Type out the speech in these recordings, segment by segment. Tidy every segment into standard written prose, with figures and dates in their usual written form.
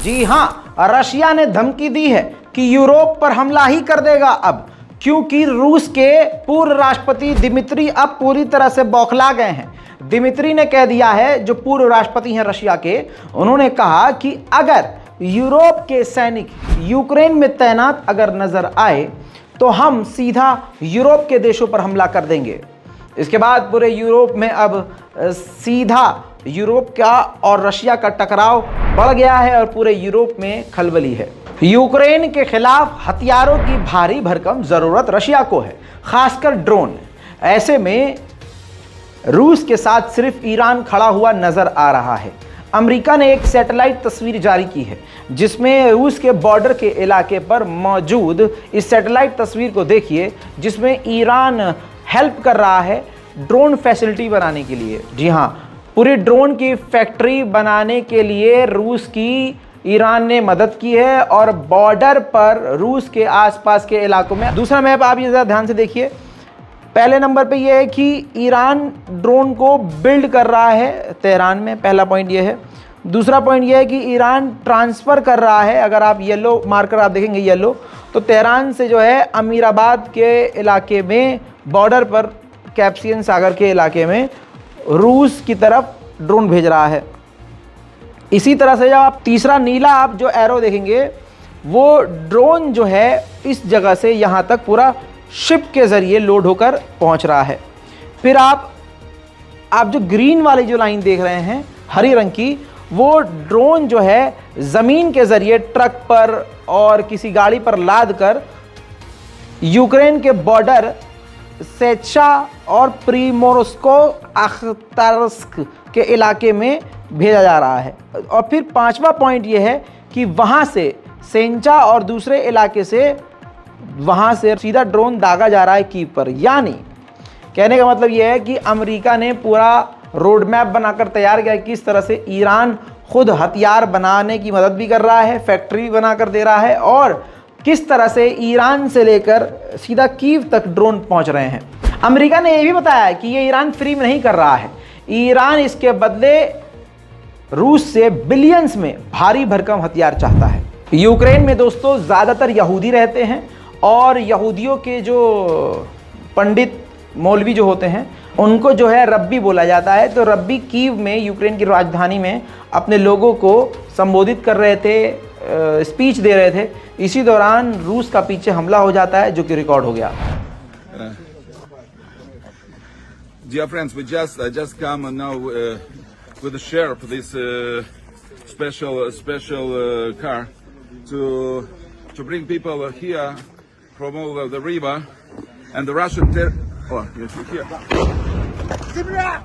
जी हां, रशिया ने धमकी दी है कि यूरोप पर हमला ही कर देगा अब, क्योंकि रूस के पूर्व राष्ट्रपति दिमित्री अब पूरी तरह से बौखला गए हैं। दिमित्री ने कह दिया है, जो पूर्व राष्ट्रपति हैं रशिया के, उन्होंने कहा कि अगर यूरोप के सैनिक यूक्रेन में तैनात अगर नजर आए तो हम सीधा यूरोप के देशों पर हमला कर देंगे। इसके बाद पूरे यूरोप में अब सीधा यूरोप का और रशिया का टकराव बढ़ गया है और पूरे यूरोप में खलबली है। यूक्रेन के खिलाफ हथियारों की भारी भरकम जरूरत रशिया को है, खासकर ड्रोन। ऐसे में रूस के साथ सिर्फ ईरान खड़ा हुआ नजर आ रहा है। अमेरिका ने एक सैटेलाइट तस्वीर जारी की है जिसमें रूस के बॉर्डर के इलाके पर मौजूद इस सैटेलाइट तस्वीर को देखिए, जिसमें ईरान हेल्प कर रहा है ड्रोन फैसिलिटी बनाने के लिए। जी हाँ, पूरी ड्रोन की फैक्ट्री बनाने के लिए रूस की ईरान ने मदद की है और बॉर्डर पर रूस के आसपास के इलाकों में। दूसरा मैप आप ये ज़रा ध्यान से देखिए। पहले नंबर पे ये है कि ईरान ड्रोन को बिल्ड कर रहा है तेहरान में, पहला पॉइंट ये है। दूसरा पॉइंट ये है कि ईरान ट्रांसफ़र कर रहा है, अगर आप येलो मार्कर आप देखेंगे येलो, तो तेहरान से जो है अमीराबाद के इलाके में बॉर्डर पर कैस्पियन सागर के इलाके में रूस की तरफ ड्रोन भेज रहा है। इसी तरह से जब आप तीसरा नीला आप जो एरो देखेंगे, वो ड्रोन जो है इस जगह से यहाँ तक पूरा शिप के ज़रिए लोड होकर पहुँच रहा है। फिर आप जो ग्रीन वाली जो लाइन देख रहे हैं हरी रंग की, वो ड्रोन जो है ज़मीन के ज़रिए ट्रक पर और किसी गाड़ी पर लाद कर यूक्रेन के बॉर्डर सेचा और प्रीमोर्स्को अख्तार्स्क के इलाके में भेजा जा रहा है। और फिर पांचवा पॉइंट ये है कि वहाँ से सेंचा और दूसरे इलाके से वहाँ से सीधा ड्रोन दागा जा रहा है कीव पर। यानी कहने का मतलब ये है कि अमेरिका ने पूरा रोड मैप बनाकर तैयार किया किस तरह से ईरान खुद हथियार बनाने की मदद भी कर रहा है, फैक्ट्री बनाकर दे रहा है, और किस तरह से ईरान से लेकर सीधा कीव तक ड्रोन पहुंच रहे हैं। अमेरिका ने यह भी बताया कि ये ईरान फ्री में नहीं कर रहा है, ईरान इसके बदले रूस से बिलियंस में भारी भरकम हथियार चाहता है। यूक्रेन में दोस्तों ज़्यादातर यहूदी रहते हैं और यहूदियों के जो पंडित मौलवी जो होते हैं उनको जो है रब्बी बोला जाता है। तो रब्बी कीव में, यूक्रेन की राजधानी में, अपने लोगों को संबोधित कर रहे थे, स्पीच दे रहे थे। इसी दौरान रूस का पीछे हमला हो जाता है जो कि रिकॉर्ड हो गया। Dear friends, we just come now with the share of this special car to bring people here from over the river and the Russian oh, yes, here. Сюда.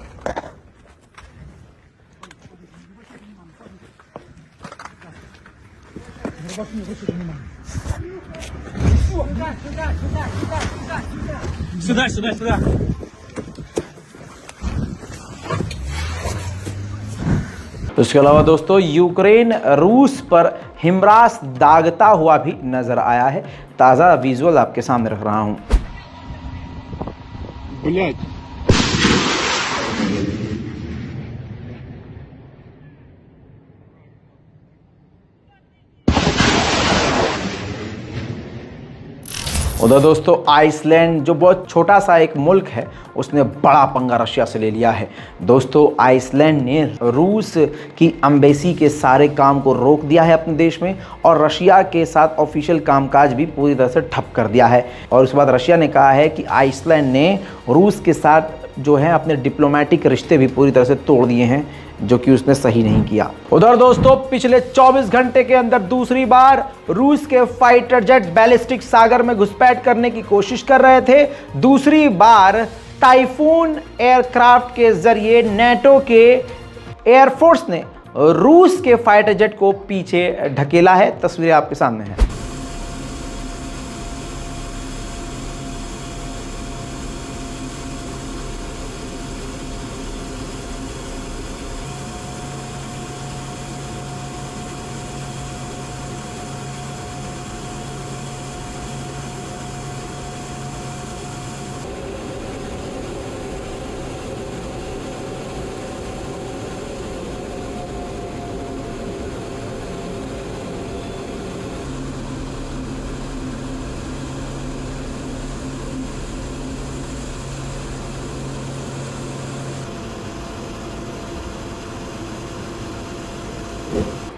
उसके अलावा दोस्तों यूक्रेन रूस पर हिमरास दागता हुआ भी नजर आया है। ताज़ा विजुअल आपके सामने रख रहा हूं। उधर दोस्तों आइसलैंड जो बहुत छोटा सा एक मुल्क है, उसने बड़ा पंगा रशिया से ले लिया है। दोस्तों आइसलैंड ने रूस की एम्बेसी के सारे काम को रोक दिया है अपने देश में, और रशिया के साथ ऑफिशियल कामकाज भी पूरी तरह से ठप कर दिया है। और उसके बाद रशिया ने कहा है कि आइसलैंड ने रूस के साथ जो है अपने डिप्लोमेटिक रिश्ते भी पूरी तरह से तोड़ दिए हैं, जो कि उसने सही नहीं किया। उधर दोस्तों पिछले 24 घंटे के अंदर दूसरी बार रूस के फाइटर जेट बैलिस्टिक सागर में घुसपैठ करने की कोशिश कर रहे थे। दूसरी बार टाइफून एयरक्राफ्ट के जरिए नेटो के एयरफोर्स ने रूस के फाइटर जेट को पीछे ढकेला है। तस्वीरें आपके सामने हैं।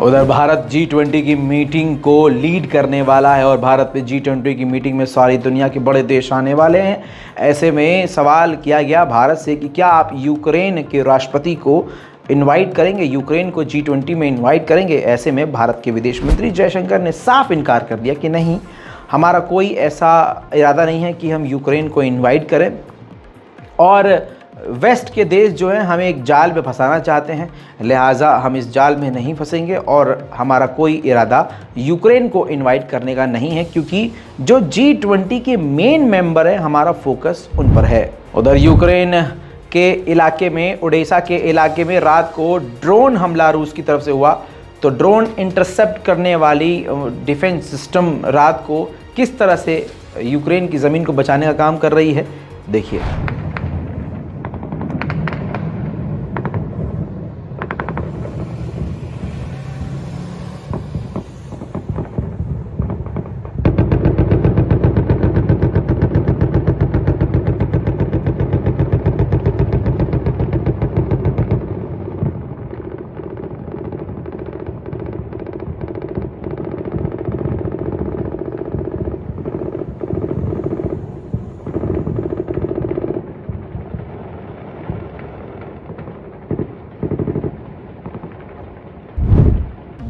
उधर भारत G20 की मीटिंग को लीड करने वाला है और भारत पे G20 की मीटिंग में सारी दुनिया के बड़े देश आने वाले हैं। ऐसे में सवाल किया गया भारत से कि क्या आप यूक्रेन के राष्ट्रपति को इनवाइट करेंगे, यूक्रेन को G20 में इनवाइट करेंगे। ऐसे में भारत के विदेश मंत्री जयशंकर ने साफ इनकार कर दिया कि नहीं, हमारा कोई ऐसा इरादा नहीं है कि हम यूक्रेन को इनवाइट करें और वेस्ट के देश जो हैं हमें एक जाल में फंसाना चाहते हैं, लिहाजा हम इस जाल में नहीं फंसेंगे और हमारा कोई इरादा यूक्रेन को इनवाइट करने का नहीं है, क्योंकि जो G20 के मेन मेंबर हैं हमारा फोकस उन पर है। उधर यूक्रेन के इलाके में, ओडेसा के इलाके में रात को ड्रोन हमला रूस की तरफ से हुआ। तो ड्रोन इंटरसेप्ट करने वाली डिफेंस सिस्टम रात को किस तरह से यूक्रेन की ज़मीन को बचाने का काम कर रही है, देखिए।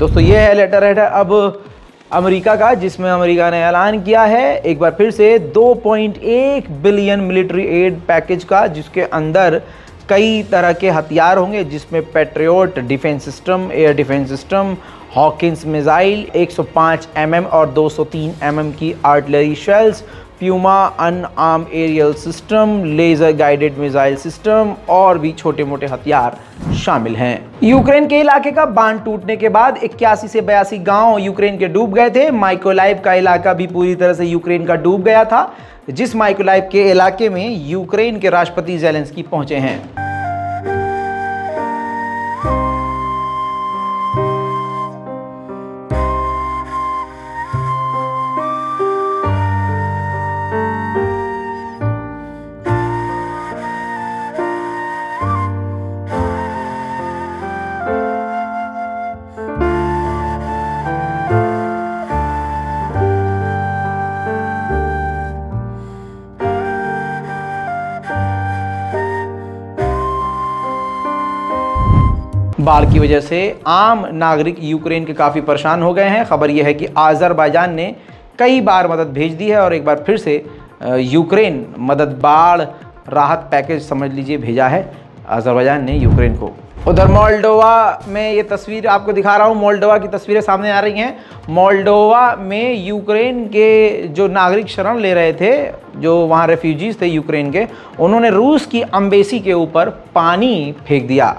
दोस्तों ये है लेटर हेड अब अमेरिका का, जिसमें अमेरिका ने ऐलान किया है एक बार फिर से 2.1 बिलियन मिलिट्री एड पैकेज का, जिसके अंदर कई तरह के हथियार होंगे, जिसमें Patriot defence system, air defence system, Hawkins missile, 105 mm और 203 mm की आर्टिलरी शेल्स, प्यूमा अनआर्म aerial system, laser guided missile system और भी छोटे मोटे हथियार शामिल हैं। यूक्रेन के इलाके का बांध टूटने के बाद 81 से 82 गांव यूक्रेन के डूब गए थे। माइकोलाइव का इलाका भी पूरी तरह से यूक्रेन का डूब गया था, जिस माइकोलाइव के इलाके में यूक्रेन के राष्ट्रपति ज़ेलेंस्की पहुंचे हैं। बाढ़ की वजह से आम नागरिक यूक्रेन के काफ़ी परेशान हो गए हैं। खबर यह है कि आज़रबाईजान ने कई बार मदद भेज दी है और एक बार फिर से यूक्रेन मदद, बाढ़ राहत पैकेज समझ लीजिए भेजा है आज़रबाईजान ने यूक्रेन को। उधर मोल्डोवा में ये तस्वीर आपको दिखा रहा हूँ, मोल्डोवा की तस्वीरें सामने आ रही हैं। मोल्डोवा में यूक्रेन के जो नागरिक शरण ले रहे थे, जो वहाँ रेफ्यूजीज़ थे यूक्रेन के, उन्होंने रूस की एम्बेसी के ऊपर पानी फेंक दिया।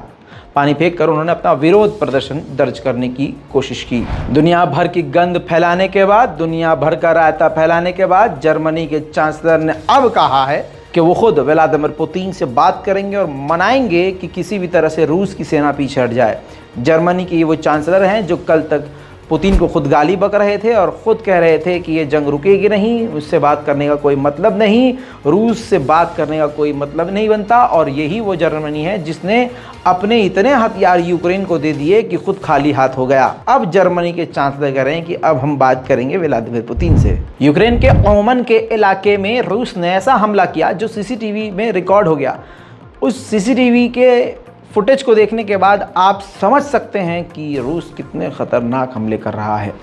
पानी फेंक कर उन्होंने अपना विरोध प्रदर्शन दर्ज करने की कोशिश की। दुनिया भर की गंद फैलाने के बाद, दुनिया भर का रायता फैलाने के बाद जर्मनी के चांसलर ने अब कहा है कि वो खुद व्लादिमीर पुतिन से बात करेंगे और मनाएंगे कि किसी भी तरह से रूस की सेना पीछे हट जाए। जर्मनी के ये वो चांसलर हैं जो कल तक पुतिन को खुद गाली बक रहे थे और ख़ुद कह रहे थे कि ये जंग रुकेगी नहीं, उससे बात करने का कोई मतलब नहीं, रूस से बात करने का कोई मतलब नहीं बनता। और यही वो जर्मनी है जिसने अपने इतने हथियार यूक्रेन को दे दिए कि खुद खाली हाथ हो गया। अब जर्मनी के चांसलर कह रहे हैं कि अब हम बात करेंगे व्लादिमीर पुतिन से। यूक्रेन के ओमन के इलाके में रूस ने ऐसा हमला किया जो सीसीटीवी में रिकॉर्ड हो गया। उस सीसीटीवी के फुटेज को देखने के बाद आप समझ सकते हैं कि रूस कितने खतरनाक हमले कर रहा है।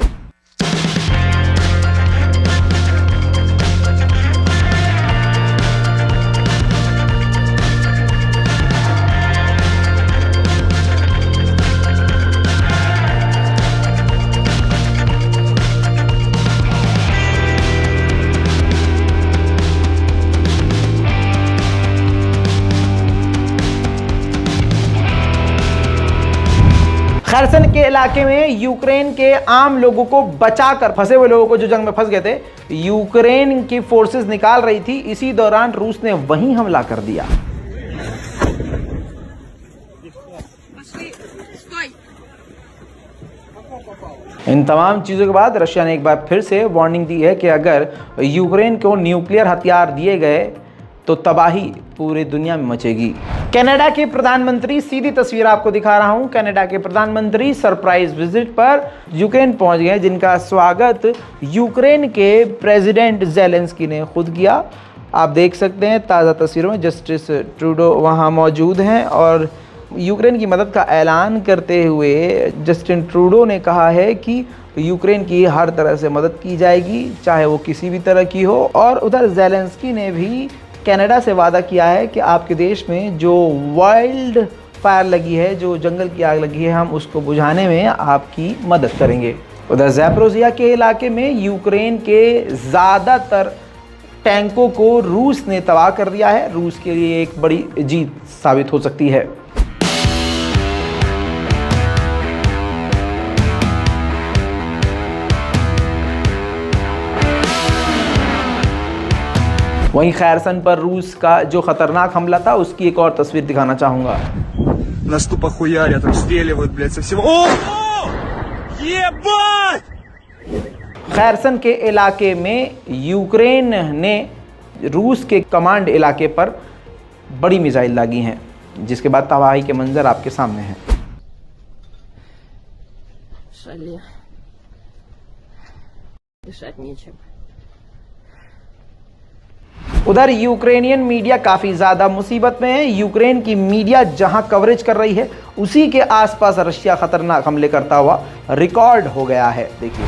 खरसन के इलाके में यूक्रेन के आम लोगों को बचाकर, फंसे हुए लोगों को जो जंग में फंस गए थे, यूक्रेन की फोर्सेस निकाल रही थी। इसी दौरान रूस ने वहीं हमला कर दिया। इन तमाम चीज़ों के बाद रशिया ने एक बार फिर से वार्निंग दी है कि अगर यूक्रेन को न्यूक्लियर हथियार दिए गए तो तबाही पूरी दुनिया में मचेगी। कनाडा के प्रधानमंत्री, सीधी तस्वीर आपको दिखा रहा हूं, कनाडा के प्रधानमंत्री सरप्राइज विजिट पर यूक्रेन पहुंच गए, जिनका स्वागत यूक्रेन के प्रेसिडेंट ज़ेलेंस्की ने खुद किया। आप देख सकते हैं ताज़ा तस्वीरों में जस्टिस ट्रूडो वहां मौजूद हैं और यूक्रेन की मदद का ऐलान करते हुए जस्टिन ट्रूडो ने कहा है कि यूक्रेन की हर तरह से मदद की जाएगी, चाहे वो किसी भी तरह की हो। और उधर ज़ेलेंस्की ने भी कनाडा से वादा किया है कि आपके देश में जो वाइल्ड फायर लगी है, जो जंगल की आग लगी है, हम उसको बुझाने में आपकी मदद करेंगे। उधर ज़ैपोरिज़िया के इलाके में यूक्रेन के ज़्यादातर टैंकों को रूस ने तबाह कर दिया है। रूस के लिए एक बड़ी जीत साबित हो सकती है। वहीं खैरसन पर रूस का जो खतरनाक हमला था, उसकी एक और तस्वीर दिखाना चाहूंगा। Нас тупо хуярят, обстреливают, блядь, со всего. О! Ебать! खैरसन के इलाके में यूक्रेन ने रूस के कमांड इलाके पर बड़ी मिसाइल दागी हैं, जिसके बाद तबाही के मंजर आपके सामने हैं। Шале. Дышать нечем. उधर यूक्रेनियन मीडिया काफ़ी ज़्यादा मुसीबत में है। यूक्रेन की मीडिया जहां कवरेज कर रही है, उसी के आसपास रशिया खतरनाक हमले करता हुआ रिकॉर्ड हो गया है। देखिए,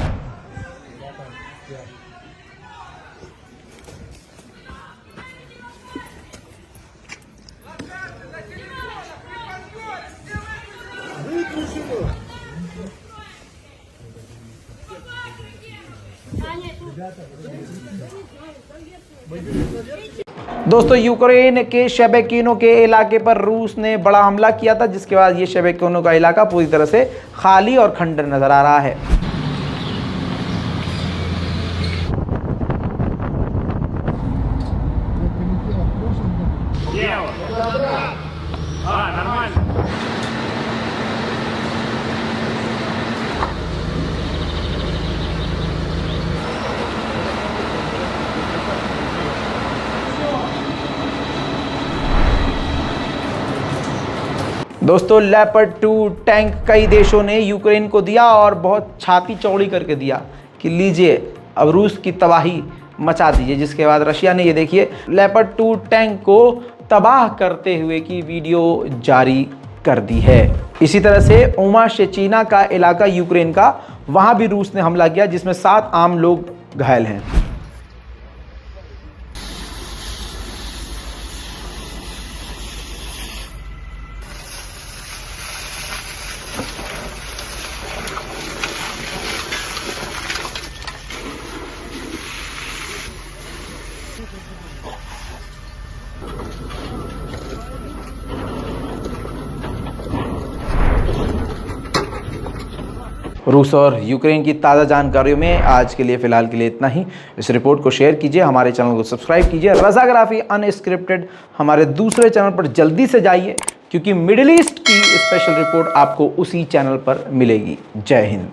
दोस्तों, यूक्रेन के शेबेकिनो के इलाके पर रूस ने बड़ा हमला किया था, जिसके बाद ये शेबेकिनो का इलाका पूरी तरह से खाली और खंडर नजर आ रहा है। दोस्तों, लेपर्ड 2 टैंक कई देशों ने यूक्रेन को दिया और बहुत छाती चौड़ी करके दिया कि लीजिए अब रूस की तबाही मचा दीजिए। जिसके बाद रशिया ने, ये देखिए, लेपर्ड 2 टैंक को तबाह करते हुए की वीडियो जारी कर दी है। इसी तरह से ओमाशेचीना का इलाका यूक्रेन का, वहां भी रूस ने हमला किया, जिसमें 7 आम लोग घायल हैं। रूस और यूक्रेन की ताज़ा जानकारियों में आज के लिए फ़िलहाल के लिए इतना ही। इस रिपोर्ट को शेयर कीजिए, हमारे चैनल को सब्सक्राइब कीजिए। रज़ाग्राफी अनस्क्रिप्टेड हमारे दूसरे चैनल पर जल्दी से जाइए, क्योंकि मिडिल ईस्ट की स्पेशल रिपोर्ट आपको उसी चैनल पर मिलेगी। जय हिंद।